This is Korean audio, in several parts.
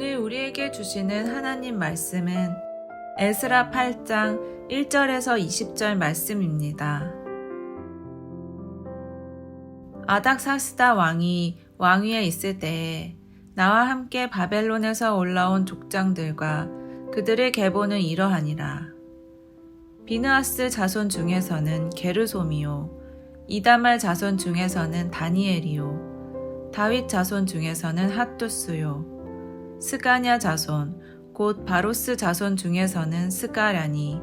오늘 우리에게 주시는 하나님 말씀은 에스라 8장 1절에서 20절 말씀입니다. 아닥사스다 왕이 왕위에 있을 때에 나와 함께 바벨론에서 올라온 족장들과 그들의 계보는 이러하니라. 비느하스 자손 중에서는 게르솜이요, 이다말 자손 중에서는 다니엘이요, 다윗 자손 중에서는 핫두스요, 스가냐 자손 곧 바로스 자손 중에서는 스가랴니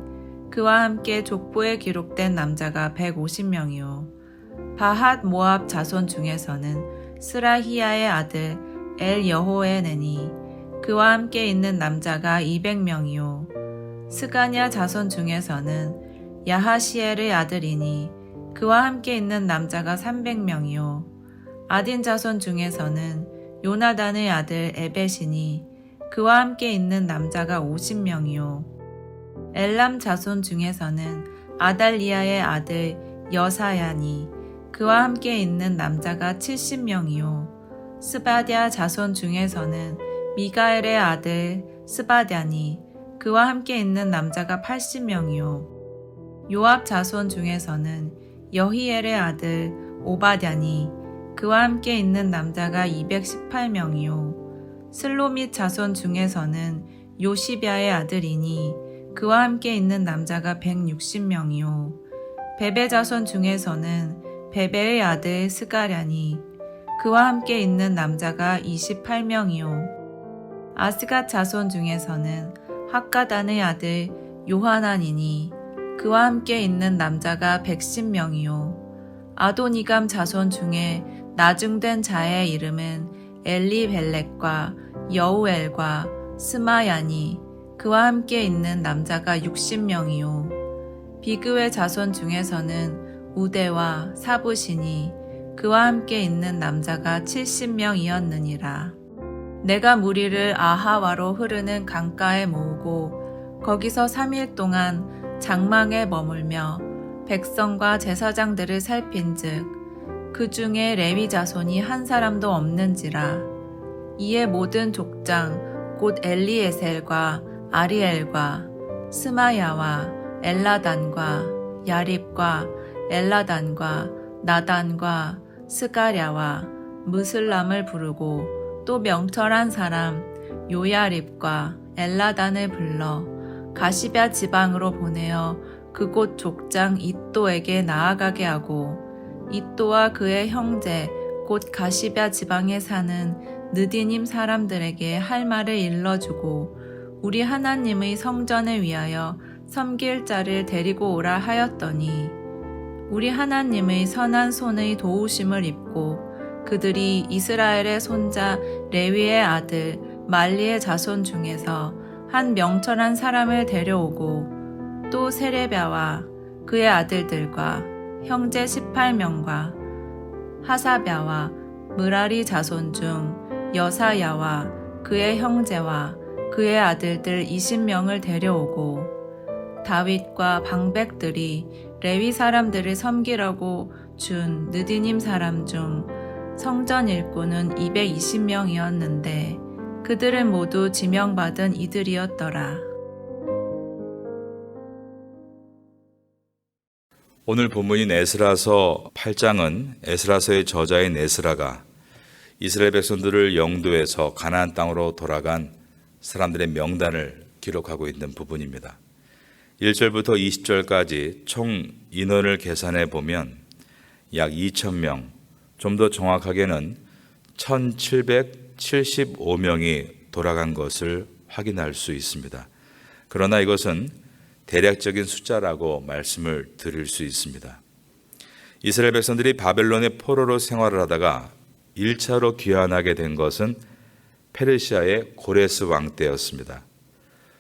그와 함께 족보에 기록된 남자가 150명이요, 바핫 모압 자손 중에서는 스라히야의 아들 엘 여호에네니 그와 함께 있는 남자가 200명이요, 스가냐 자손 중에서는 야하시엘의 아들이니 그와 함께 있는 남자가 300명이요, 아딘 자손 중에서는 요나단의 아들 에벳이니 그와 함께 있는 남자가 50명이요, 엘람 자손 중에서는 아달리아의 아들 여사야니 그와 함께 있는 남자가 70명이요, 스바랴 자손 중에서는 미가엘의 아들 스바랴니 그와 함께 있는 남자가 80명이요, 요압 자손 중에서는 여히엘의 아들 오바댜니 그와 함께 있는 남자가 218명이요, 슬로밋 자손 중에서는 요시랴의 아들이니 그와 함께 있는 남자가 160명이요, 베베 자손 중에서는 베베의 아들 스가랴니 그와 함께 있는 남자가 28명이요, 아스갓 자손 중에서는 학가단의 아들 요하난이니 그와 함께 있는 남자가 110명이요, 아도니감 자손 중에 나중된 자의 이름은 엘리벨렉과 여우엘과 스마야니 그와 함께 있는 남자가 60명이요, 비그의 자손 중에서는 우대와 사부시니 그와 함께 있는 남자가 70명이었느니라. 내가 무리를 아하와로 흐르는 강가에 모으고 거기서 3일 동안 장막에 머물며 백성과 제사장들을 살핀즉 그 중에 레위 자손이 한 사람도 없는지라. 이에 모든 족장 곧 엘리에셀과 아리엘과 스마야와 엘라단과 야립과 엘라단과 나단과 스가랴와 무슬람을 부르고 또 명철한 사람 요야립과 엘라단을 불러 가시뱏 지방으로 보내어 그곳 족장 잇도에게 나아가게 하고 잇도와 그의 형제 곧 가시뱏 지방에 사는 느디님 사람들에게 할 말을 일러주고 우리 하나님의 성전을 위하여 섬길 자를 데리고 오라 하였더니 우리 하나님의 선한 손의 도우심을 입고 그들이 이스라엘의 손자 레위의 아들 말리의 자손 중에서 한 명철한 사람을 데려오고 또 세레랴와 그의 아들들과 형제 18명과 하사랴와 므라리 자손 중 여사야와 그의 형제와 그의 아들들 20명을 데려오고 다윗과 방백들이 레위 사람들을 섬기라고 준 느디님 사람 중 성전 일꾼은 220명이었는데 그들은 모두 지명받은 이들이었더라. 오늘 본문인 에스라서 8장은 에스라서의 저자인 에스라가 이스라엘 백성들을 영도에서 가나안 땅으로 돌아간 사람들의 명단을 기록하고 있는 부분입니다. 1절부터 20절까지 총 인원을 계산해 보면 약 2,000명, 좀 더 정확하게는 1,775명이 돌아간 것을 확인할 수 있습니다. 그러나 이것은 대략적인 숫자라고 말씀을 드릴 수 있습니다. 이스라엘 백성들이 바벨론의 포로로 생활을 하다가 1차로 귀환하게 된 것은 페르시아의 고레스 왕 때였습니다.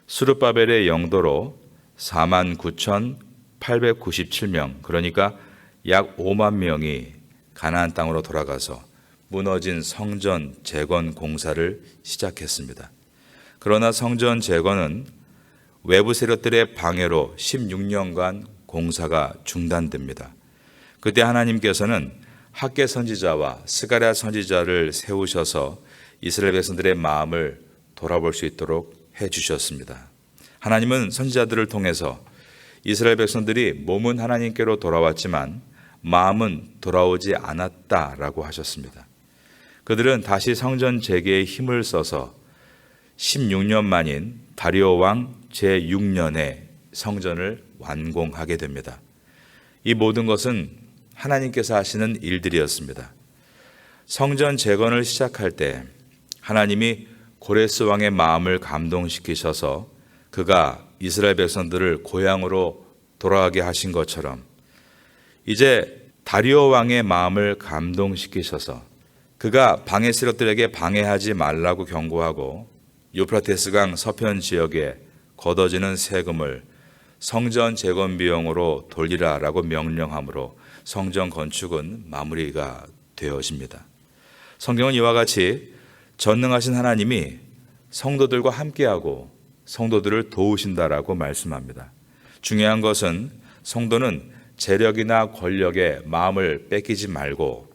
수르바벨의 영도로 49,897명, 그러니까 약 5만 명이 가나안 땅으로 돌아가서 무너진 성전 재건 공사를 시작했습니다. 그러나 성전 재건은 외부 세력들의 방해로 16년간 공사가 중단됩니다. 그때 하나님께서는 학개 선지자와 스가랴 선지자를 세우셔서 이스라엘 백성들의 마음을 돌아볼 수 있도록 해 주셨습니다. 하나님은 선지자들을 통해서 이스라엘 백성들이 몸은 하나님께로 돌아왔지만 마음은 돌아오지 않았다라고 하셨습니다. 그들은 다시 성전 재개에 힘을 써서 16년 만인 다리오 왕 제6년에 성전을 완공하게 됩니다. 이 모든 것은 하나님께서 하시는 일들이었습니다. 성전 재건을 시작할 때 하나님이 고레스 왕의 마음을 감동시키셔서 그가 이스라엘 백성들을 고향으로 돌아가게 하신 것처럼 이제 다리오 왕의 마음을 감동시키셔서 그가 방해 세력들에게 방해하지 말라고 경고하고 유프라테스강 서편 지역에 걷어지는 세금을 성전 재건 비용으로 돌리라라고 명령함으로 성전 건축은 마무리가 되어집니다. 성경은 이와 같이 전능하신 하나님이 성도들과 함께하고 성도들을 도우신다라고 말씀합니다. 중요한 것은 성도는 재력이나 권력에 마음을 뺏기지 말고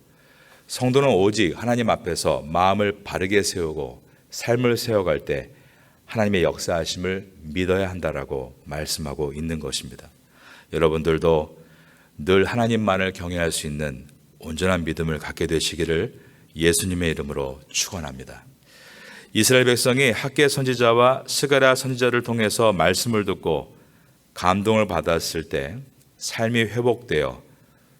성도는 오직 하나님 앞에서 마음을 바르게 세우고 삶을 세워갈 때 하나님의 역사하심을 믿어야 한다라고 말씀하고 있는 것입니다. 여러분들도 늘 하나님만을 경외할 수 있는 온전한 믿음을 갖게 되시기를 예수님의 이름으로 축원합니다. 이스라엘 백성이 학개 선지자와 스가랴 선지자를 통해서 말씀을 듣고 감동을 받았을 때 삶이 회복되어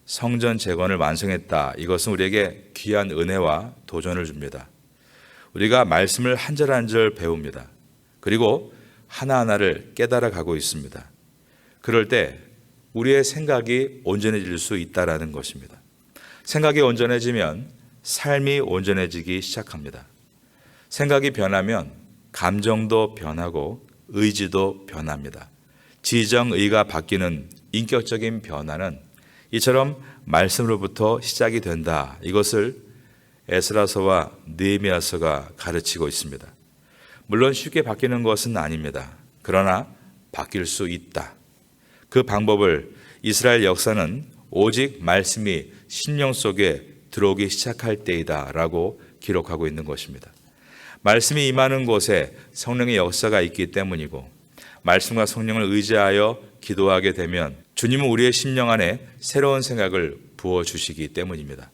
성전 재건을 완성했다. 이것은 우리에게 귀한 은혜와 도전을 줍니다. 우리가 말씀을 한 절 한 절 배웁니다. 그리고 하나하나를 깨달아 가고 있습니다. 그럴 때 우리의 생각이 온전해질 수 있다라는 것입니다. 생각이 온전해지면 삶이 온전해지기 시작합니다. 생각이 변하면 감정도 변하고 의지도 변합니다. 지정의가 바뀌는 인격적인 변화는 이처럼 말씀으로부터 시작이 된다. 이것을 에스라서와 느헤미야서가 가르치고 있습니다. 물론 쉽게 바뀌는 것은 아닙니다. 그러나 바뀔 수 있다. 그 방법을 이스라엘 역사는 오직 말씀이 심령 속에 들어오기 시작할 때이다 라고 기록하고 있는 것입니다. 말씀이 임하는 곳에 성령의 역사가 있기 때문이고 말씀과 성령을 의지하여 기도하게 되면 주님은 우리의 심령 안에 새로운 생각을 부어주시기 때문입니다.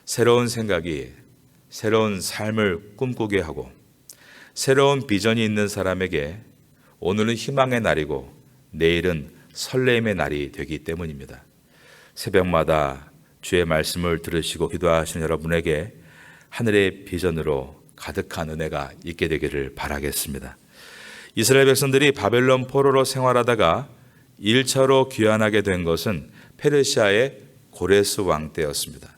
새로운 생각이 새로운 삶을 꿈꾸게 하고 새로운 비전이 있는 사람에게 오늘은 희망의 날이고 내일은 설레임의 날이 되기 때문입니다. 새벽마다 주의 말씀을 들으시고 기도하시는 여러분에게 하늘의 비전으로 가득한 은혜가 있게 되기를 바라겠습니다. 이스라엘 백성들이 바벨론 포로로 생활하다가 1차로 귀환하게 된 것은 페르시아의 고레스 왕 때였습니다.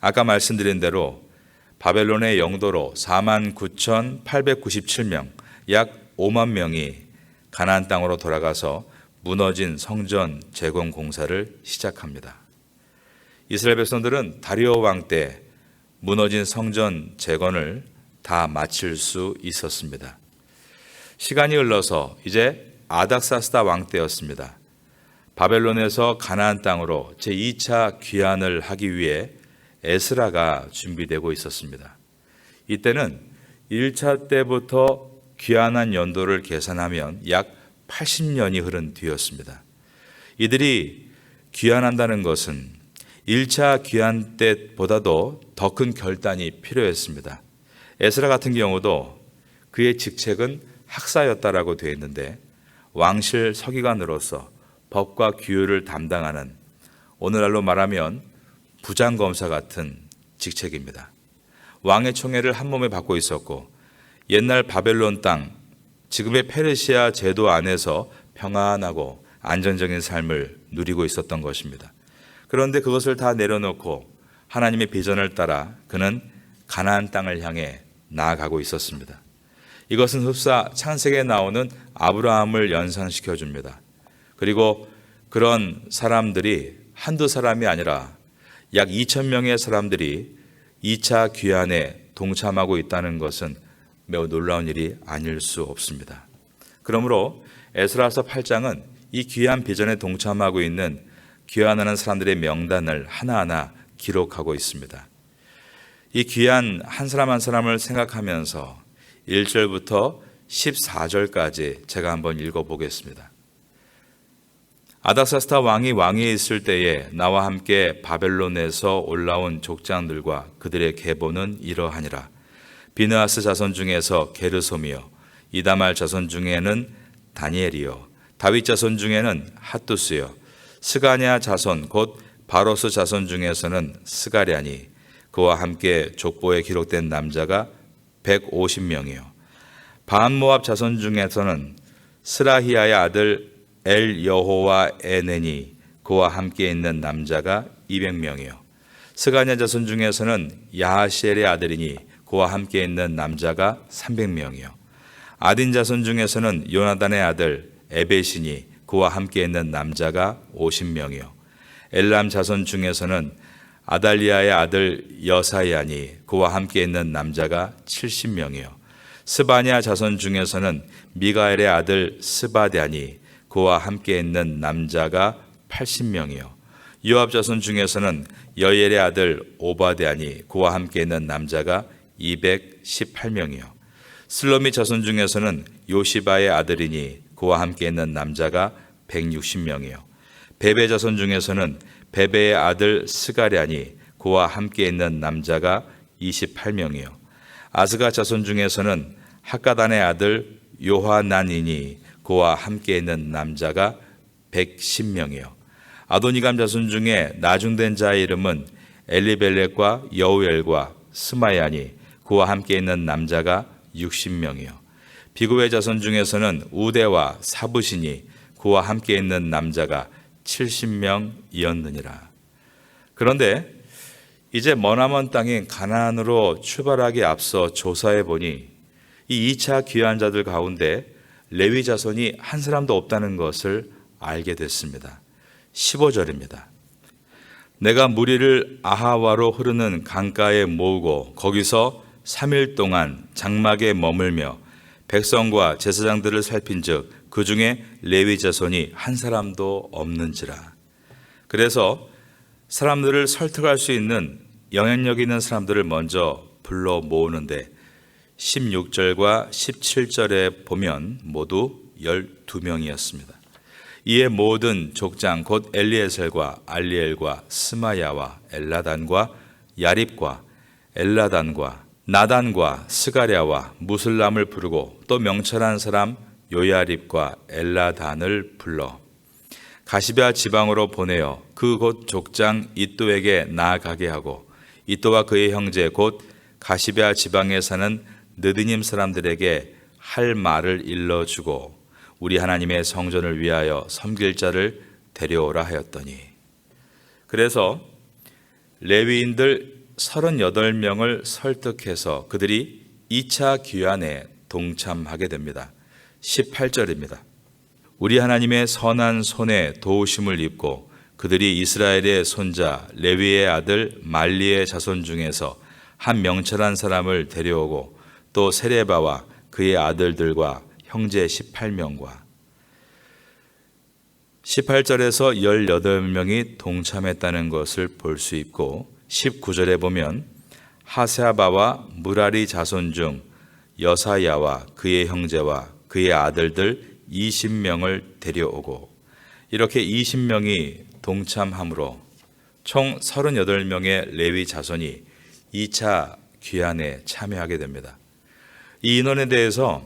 아까 말씀드린 대로 바벨론의 영도로 49,897명, 약 5만 명이 가나안 땅으로 돌아가서 무너진 성전 재건 공사를 시작합니다. 이스라엘 백성들은 다리오 왕 때 무너진 성전 재건을 다 마칠 수 있었습니다. 시간이 흘러서 이제 아닥사스다 왕 때였습니다. 바벨론에서 가나안 땅으로 제2차 귀환을 하기 위해 에스라가 준비되고 있었습니다. 이때는 1차 때부터 귀환한 연도를 계산하면 약 80년이 흐른 뒤였습니다. 이들이 귀환한다는 것은 1차 귀환 때보다도 더 큰 결단이 필요했습니다. 에스라 같은 경우도 그의 직책은 학사였다라고 되어 있는데 왕실 서기관으로서 법과 규율을 담당하는 오늘날로 말하면 부장검사 같은 직책입니다. 왕의 총애를 한 몸에 받고 있었고 옛날 바벨론 땅, 지금의 페르시아 제도 안에서 평안하고 안정적인 삶을 누리고 있었던 것입니다. 그런데 그것을 다 내려놓고 하나님의 비전을 따라 그는 가나안 땅을 향해 나아가고 있었습니다. 이것은 흡사 창세기에 나오는 아브라함을 연상시켜 줍니다. 그리고 그런 사람들이 한두 사람이 아니라 약 2,000명의 사람들이 2차 귀환에 동참하고 있다는 것은 매우 놀라운 일이 아닐 수 없습니다. 그러므로 에스라서 8장은 이 귀환 비전에 동참하고 있는 귀환하는 사람들의 명단을 하나하나 기록하고 있습니다. 이 귀환 한 사람 한 사람을 생각하면서 1절부터 14절까지 제가 한번 읽어보겠습니다. 아닥사스다 왕이 왕위에 있을 때에 나와 함께 바벨론에서 올라온 족장들과 그들의 계보는 이러하니라. 비느하스 자손 중에서 게르솜이요, 이다말 자손 중에는 다니엘이요, 다윗 자손 중에는 핫두스요, 스가냐 자손 곧 바로스 자손 중에서는 스가랴니, 그와 함께 족보에 기록된 남자가 150명이요. 바한모압 자손 중에서는 스라히야의 아들 엘 여호와 에넨이, 그와 함께 있는 남자가 200명이요. 스가냐 자손 중에서는 야하시엘의 아들이니 그와 함께 있는 남자가 300명이요. 아딘 자손 중에서는 요나단의 아들 에벳이니 그와 함께 있는 남자가 50명이요. 엘람 자손 중에서는 아달리아의 아들 여사야니 그와 함께 있는 남자가 70명이요. 스바냐 자손 중에서는 미가엘의 아들 스바랴니 그와 함께 있는 남자가 80명이요. 요압 자손 중에서는 여엘의 아들 오바댜니 그와 함께 있는 남자가 218명이요. 슬로미 자손 중에서는 요시바의 아들이니 그와 함께 있는 남자가 160명이요. 베베 자손 중에서는 베베의 아들 스가랴니 그와 함께 있는 남자가 28명이요. 아스가 자손 중에서는 학가단의 아들 요하난이니 그와 함께 있는 남자가 110명이요. 아도니감 자손 중에 나중된 자의 이름은 엘리벨렉과 여우엘과 스마야니 그와 함께 있는 남자가 60명이요. 비구의 자손 중에서는 우대와 사부시니 그와 함께 있는 남자가 70명이었느니라. 그런데 이제 머나먼 땅인 가나안으로 출발하기 앞서 조사해 보니 이 2차 귀환 자들 가운데 레위 자손이 한 사람도 없다는 것을 알게 됐습니다. 15절입니다. 내가 무리를 아하와로 흐르는 강가에 모으고 거기서 3일 동안 장막에 머물며 백성과 제사장들을 살핀즉 그 중에 레위 자손이 한 사람도 없는지라. 그래서 사람들을 설득할 수 있는 영향력 있는 사람들을 먼저 불러 모으는데 16절과 17절에 보면 모두 12명이었습니다. 이에 모든 족장 곧 엘리에셀과 알리엘과 스마야와 엘라단과 야립과 엘라단과 나단과 스가랴와 무슬람을 부르고 또 명철한 사람 요야립과 엘라단을 불러 가시베아 지방으로 보내어 그 곧 족장 이또에게 나아가게 하고 이또와 그의 형제 곧 가시베아 지방에 사는 느드님 사람들에게 할 말을 일러주고 우리 하나님의 성전을 위하여 섬길 자를 데려오라 하였더니, 그래서 레위인들 38명을 설득해서 그들이 2차 귀환에 동참하게 됩니다. 18절입니다. 우리 하나님의 선한 손에 도우심을 입고 그들이 이스라엘의 손자 레위의 아들 말리의 자손 중에서 한 명철한 사람을 데려오고 또 세레바와 그의 아들들과 형제 18명과 18절에서 18명이 동참했다는 것을 볼 수 있고 19절에 보면 하세아바와 무라리 자손 중 여사야와 그의 형제와 그의 아들들 20명을 데려오고 이렇게 20명이 동참함으로 총 38명의 레위 자손이 2차 귀환에 참여하게 됩니다. 이 인원에 대해서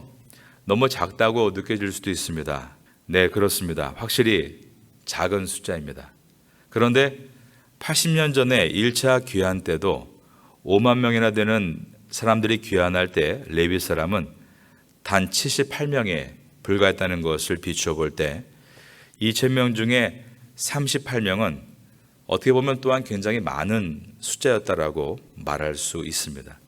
너무 작다고 느껴질 수도 있습니다. 네, 그렇습니다. 확실히 작은 숫자입니다. 그런데 80년 전에 1차 귀환 때도 5만 명이나 되는 사람들이 귀환할 때 레위 사람은 단 78명에 불과했다는 것을 비추어 볼 때 2,000명 중에 38명은 어떻게 보면 또한 굉장히 많은 숫자였다라고 말할 수 있습니다.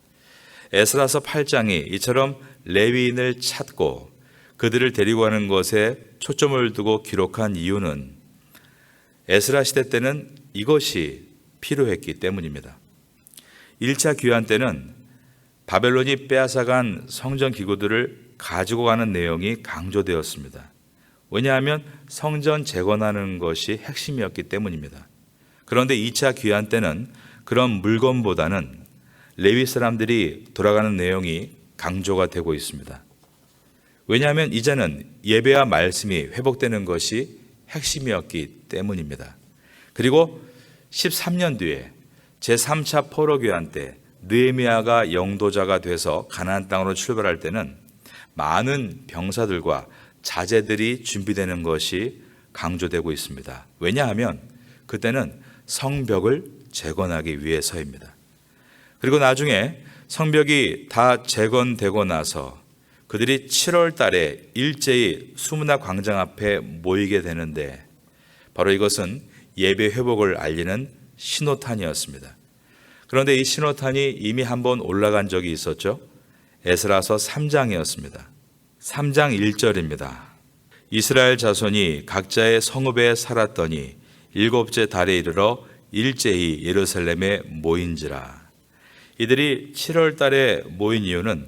에스라서 8장이 이처럼 레위인을 찾고 그들을 데리고 가는 것에 초점을 두고 기록한 이유는 에스라 시대 때는 이것이 필요했기 때문입니다. 1차 귀환 때는 바벨론이 빼앗아간 성전 기구들을 가지고 가는 내용이 강조되었습니다. 왜냐하면 성전 재건하는 것이 핵심이었기 때문입니다. 그런데 2차 귀환 때는 그런 물건보다는 레위 사람들이 돌아가는 내용이 강조가 되고 있습니다. 왜냐하면 이제는 예배와 말씀이 회복되는 것이 핵심이었기 때문입니다. 그리고 13년 뒤에 제3차 포로교환 때 느헤미야가 영도자가 돼서 가나안 땅으로 출발할 때는 많은 병사들과 자재들이 준비되는 것이 강조되고 있습니다. 왜냐하면 그때는 성벽을 재건하기 위해서입니다. 그리고 나중에 성벽이 다 재건되고 나서 그들이 7월 달에 일제히 수문화 광장 앞에 모이게 되는데 바로 이것은 예배 회복을 알리는 신호탄이었습니다. 그런데 이 신호탄이 이미 한번 올라간 적이 있었죠. 에스라서 3장이었습니다. 3장 1절입니다. 이스라엘 자손이 각자의 성읍에 살았더니 일곱째 달에 이르러 일제히 예루살렘에 모인지라. 이들이 7월 달에 모인 이유는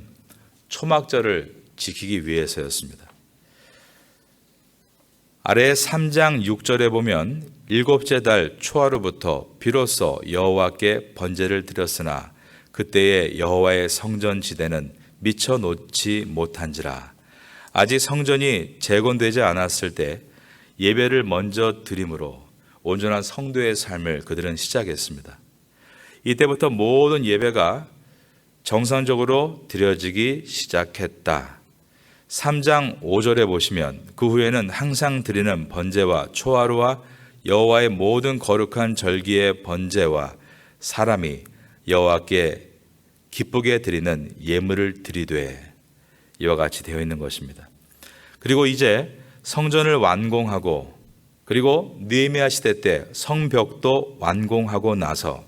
초막절을 지키기 위해서였습니다. 아래 3장 6절에 보면 일곱째 달 초하루부터 비로소 여호와께 번제를 드렸으나 그때의 여호와의 성전 지대는 미쳐 놓지 못한지라. 아직 성전이 재건되지 않았을 때 예배를 먼저 드림으로 온전한 성도의 삶을 그들은 시작했습니다. 이때부터 모든 예배가 정상적으로 드려지기 시작했다. 3장 5절에 보시면 그 후에는 항상 드리는 번제와 초하루와 여호와의 모든 거룩한 절기의 번제와 사람이 여호와께 기쁘게 드리는 예물을 드리되 이와 같이 되어 있는 것입니다. 그리고 이제 성전을 완공하고 그리고 느헤미야 시대 때 성벽도 완공하고 나서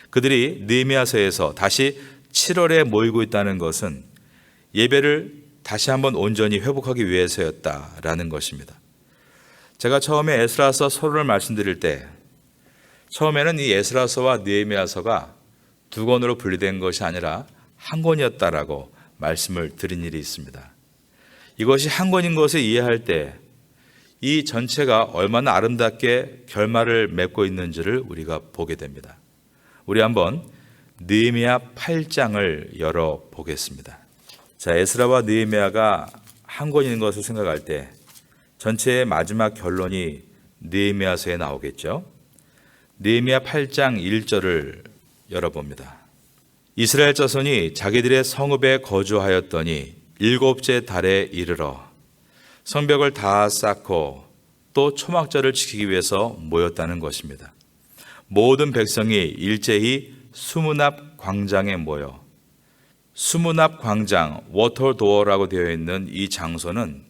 그들이 느헤미야서에서 다시 7월에 모이고 있다는 것은 예배를 다시 한번 온전히 회복하기 위해서였다라는 것입니다. 제가 처음에 에스라서 서론을 말씀드릴 때 처음에는 이 에스라서와 느헤미야서가 두 권으로 분리된 것이 아니라 한 권이었다라고 말씀을 드린 일이 있습니다. 이것이 한 권인 것을 이해할 때 이 전체가 얼마나 아름답게 결말을 맺고 있는지를 우리가 보게 됩니다. 우리 한번 느헤미야 8장을 열어 보겠습니다. 자, 에스라와 느헤미야가 한 권인 것을 생각할 때 전체의 마지막 결론이 느헤미야서에 나오겠죠. 느헤미야 8장 1절을 열어봅니다. 이스라엘 자손이 자기들의 성읍에 거주하였더니 일곱째 달에 이르러 성벽을 다 쌓고 또 초막절을 지키기 위해서 모였다는 것입니다. 모든 백성이 일제히 수문앞 광장에 모여 수문앞 광장, 워터도어라고 되어 있는 이 장소는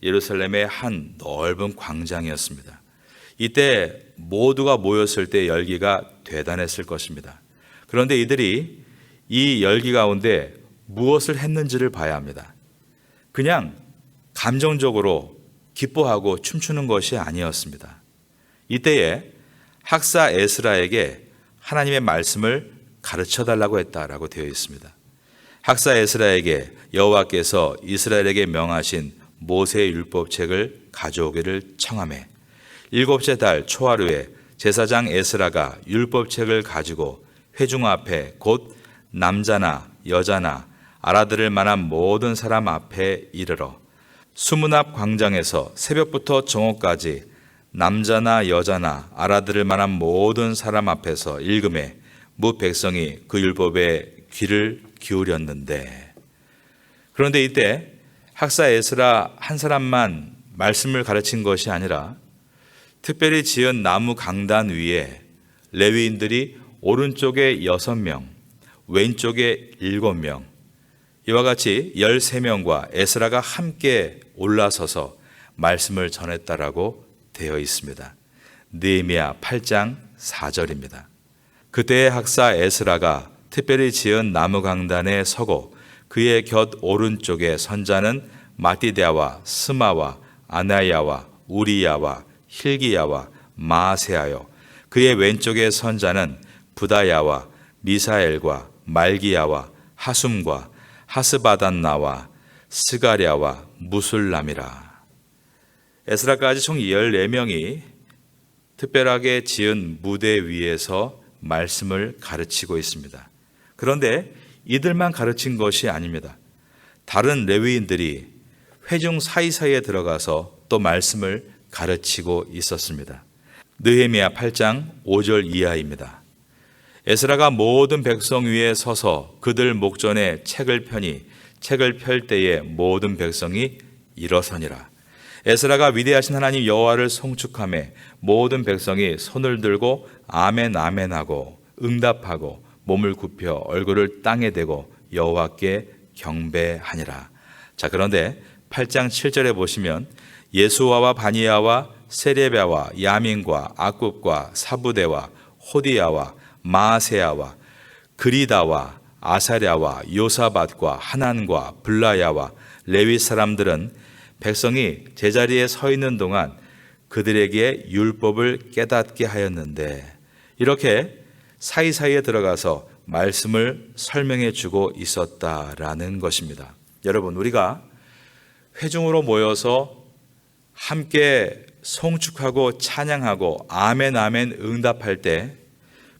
예루살렘의 한 넓은 광장이었습니다. 이때 모두가 모였을 때 열기가 대단했을 것입니다. 그런데 이들이 이 열기 가운데 무엇을 했는지를 봐야 합니다. 그냥 감정적으로 기뻐하고 춤추는 것이 아니었습니다. 이때에 학사 에스라에게 하나님의 말씀을 가르쳐 달라고 했다라고 되어 있습니다. 학사 에스라에게 여호와께서 이스라엘에게 명하신 모세의 율법책을 가져오기를 청하매 일곱째 달 초하루에 제사장 에스라가 율법책을 가지고 회중 앞에 곧 남자나 여자나 알아들을 만한 모든 사람 앞에 이르러 수문앞 광장에서 새벽부터 정오까지 남자나 여자나 알아들을 만한 모든 사람 앞에서 읽음에 무 백성이 그 율법에 귀를 기울였는데 그런데 이때 학사 에스라 한 사람만 말씀을 가르친 것이 아니라 특별히 지은 나무 강단 위에 레위인들이 오른쪽에 6명, 왼쪽에 7명 이와 같이 13명과 에스라가 함께 올라서서 말씀을 전했다라고 되어 있습니다. 느헤미야 8장 4절입니다. 그때의 학사 에스라가 특별히 지은 나무 강단에 서고 그의 곁 오른쪽에 선자는 마띠대아와 스마와 아나야와 우리야와 힐기야와 마세하여 그의 왼쪽에 선자는 부다야와 미사엘과 말기야와 하숨과 하스바단나와 스가랴와 무술람이라. 에스라까지 총 14명이 특별하게 지은 무대 위에서 말씀을 가르치고 있습니다. 그런데 이들만 가르친 것이 아닙니다. 다른 레위인들이 회중 사이사이에 들어가서 또 말씀을 가르치고 있었습니다. 느헤미야 8장 5절 이하입니다. 에스라가 모든 백성 위에 서서 그들 목전에 책을 펴니 책을 펼 때에 모든 백성이 일어서니라. 에스라가 위대하신 하나님 여호와를 송축하며 모든 백성이 손을 들고 아멘 아멘 하고 응답하고 몸을 굽혀 얼굴을 땅에 대고 여호와께 경배하니라. 자, 그런데 8장 7절에 보시면 예수와와 바니야와 세레베와 야민과 악굽과 사부대와 호디야와 마아세야와 그리다와 아사랴와 요사밧과 하난과 블라야와 레위 사람들은 백성이 제자리에 서 있는 동안 그들에게 율법을 깨닫게 하였는데, 이렇게 사이사이에 들어가서 말씀을 설명해 주고 있었다라는 것입니다. 여러분, 우리가 회중으로 모여서 함께 송축하고 찬양하고 아멘 아멘 응답할 때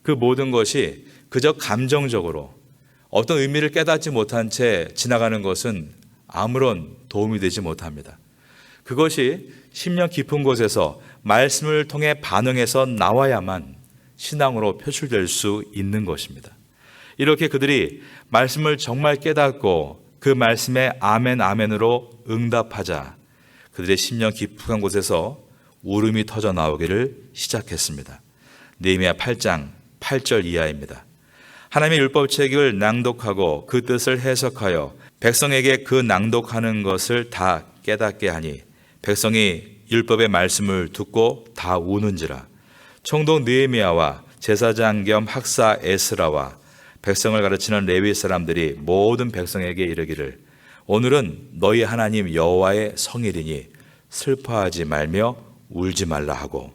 그 모든 것이 그저 감정적으로 어떤 의미를 깨닫지 못한 채 지나가는 것은 아무런 도움이 되지 못합니다. 그것이 심령 깊은 곳에서 말씀을 통해 반응해서 나와야만 신앙으로 표출될 수 있는 것입니다. 이렇게 그들이 말씀을 정말 깨닫고 그 말씀에 아멘 아멘으로 응답하자 그들의 심령 깊은 곳에서 울음이 터져 나오기를 시작했습니다. 느헤미야 8장 8절 이하입니다. 하나님의 율법책을 낭독하고 그 뜻을 해석하여 백성에게 그 낭독하는 것을 다 깨닫게 하니 백성이 율법의 말씀을 듣고 다 우는지라. 총독 느헤미야와 제사장 겸 학사 에스라와 백성을 가르치는 레위 사람들이 모든 백성에게 이르기를 오늘은 너희 하나님 여호와의 성일이니 슬퍼하지 말며 울지 말라 하고,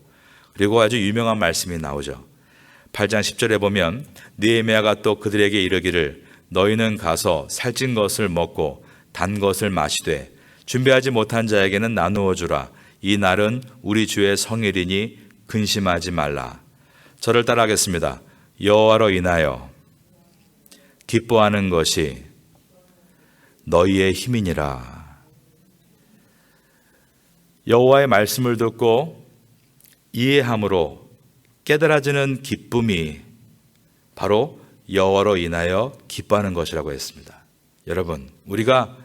그리고 아주 유명한 말씀이 나오죠. 8장 10절에 보면 느헤미야가 또 그들에게 이르기를 너희는 가서 살찐 것을 먹고 단 것을 마시되 준비하지 못한 자에게는 나누어 주라. 이 날은 우리 주의 성일이니 근심하지 말라. 저를 따라하겠습니다. 여호와로 인하여 기뻐하는 것이 너희의 힘이니라. 여호와의 말씀을 듣고 이해함으로 깨달아지는 기쁨이 바로 여호와로 인하여 기뻐하는 것이라고 했습니다. 여러분, 우리가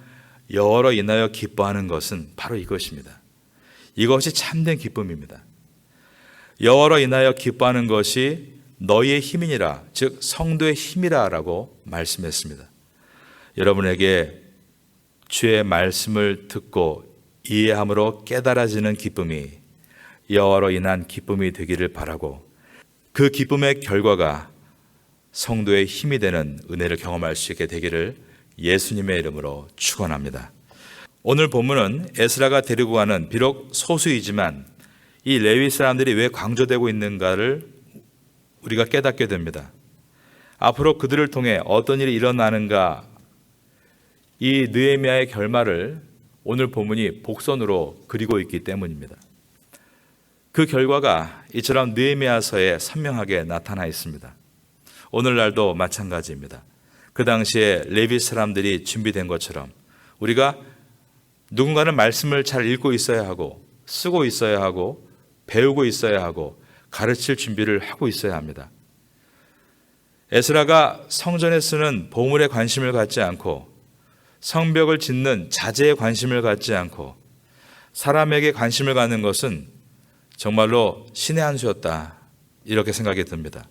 여호와로 인하여 기뻐하는 것은 바로 이것입니다. 이것이 참된 기쁨입니다. 여호와로 인하여 기뻐하는 것이 너희의 힘이니라, 즉 성도의 힘이라라고 말씀했습니다. 여러분에게 주의 말씀을 듣고 이해함으로 깨달아지는 기쁨이 여호와로 인한 기쁨이 되기를 바라고, 그 기쁨의 결과가 성도의 힘이 되는 은혜를 경험할 수 있게 되기를 예수님의 이름으로 축원합니다. 오늘 본문은 에스라가 데리고 가는 비록 소수이지만 이 레위 사람들이 왜 강조되고 있는가를 우리가 깨닫게 됩니다. 앞으로 그들을 통해 어떤 일이 일어나는가, 이 느헤미야의 결말을 오늘 본문이 복선으로 그리고 있기 때문입니다. 그 결과가 이처럼 느헤미야서에 선명하게 나타나 있습니다. 오늘날도 마찬가지입니다. 그 당시에 레위 사람들이 준비된 것처럼 우리가 누군가는 말씀을 잘 읽고 있어야 하고 쓰고 있어야 하고 배우고 있어야 하고 가르칠 준비를 하고 있어야 합니다. 에스라가 성전에 쓰는 보물에 관심을 갖지 않고 성벽을 짓는 자재에 관심을 갖지 않고 사람에게 관심을 갖는 것은 정말로 신의 한 수였다, 이렇게 생각이 듭니다.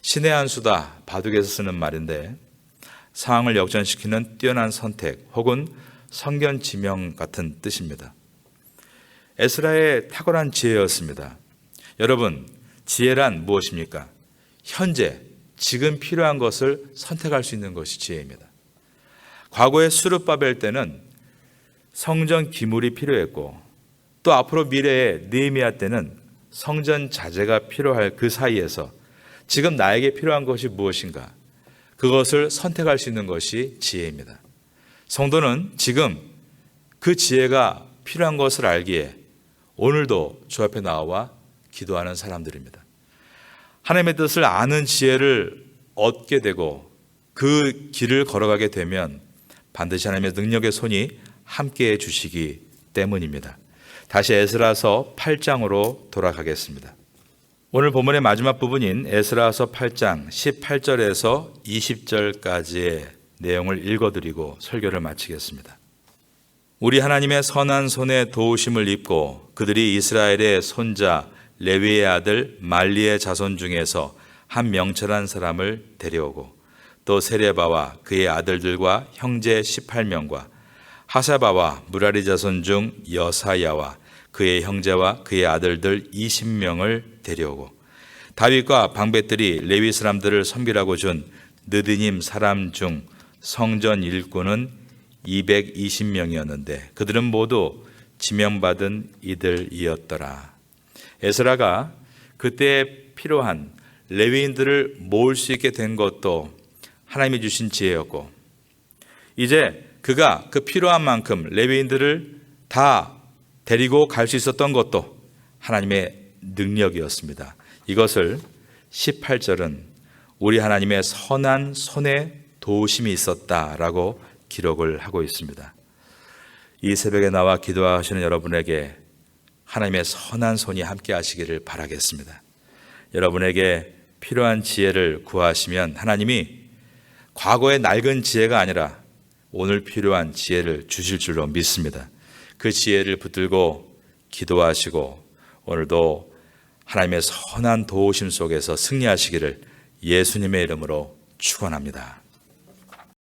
신의 한 수다, 바둑에서 쓰는 말인데 상황을 역전시키는 뛰어난 선택 혹은 성견 지명 같은 뜻입니다. 에스라의 탁월한 지혜였습니다. 여러분, 지혜란 무엇입니까? 현재, 지금 필요한 것을 선택할 수 있는 것이 지혜입니다. 과거의 수르바벨 때는 성전 기물이 필요했고 또 앞으로 미래의 느헤미야 때는 성전 자재가 필요할 그 사이에서 지금 나에게 필요한 것이 무엇인가, 그것을 선택할 수 있는 것이 지혜입니다. 성도는 지금 그 지혜가 필요한 것을 알기에 오늘도 주 앞에 나와 기도하는 사람들입니다. 하나님의 뜻을 아는 지혜를 얻게 되고 그 길을 걸어가게 되면 반드시 하나님의 능력의 손이 함께해 주시기 때문입니다. 다시 에스라서 8장으로 돌아가겠습니다. 오늘 본문의 마지막 부분인 에스라서 8장 18절에서 20절까지의 내용을 읽어드리고 설교를 마치겠습니다. 우리 하나님의 선한 손에 도우심을 입고 그들이 이스라엘의 손자 레위의 아들 말리의 자손 중에서 한 명철한 사람을 데려오고 또 세레바와 그의 아들들과 형제 18명과 하사바와 무라리 자손 중 여사야와 그의 형제와 그의 아들들 20명을 데려오고 다윗과 방백들이 레위 사람들을 섬기라고 준 느드님 사람 중 성전 일꾼은 220명이었는데 그들은 모두 지명받은 이들이었더라. 에스라가 그때 필요한 레위인들을 모을 수 있게 된 것도 하나님이 주신 지혜였고 이제 그가 그 필요한 만큼 레위인들을 다 데리고 갈 수 있었던 것도 하나님의 능력이었습니다. 이것을 18절은 우리 하나님의 선한 손에 도우심이 있었다라고 기록을 하고 있습니다. 이 새벽에 나와 기도하시는 여러분에게 하나님의 선한 손이 함께 하시기를 바라겠습니다. 여러분에게 필요한 지혜를 구하시면 하나님이 과거의 낡은 지혜가 아니라 오늘 필요한 지혜를 주실 줄로 믿습니다. 그 지혜를 붙들고 기도하시고 오늘도 하나님의 선한 도우심 속에서 승리하시기를 예수님의 이름으로 축원합니다.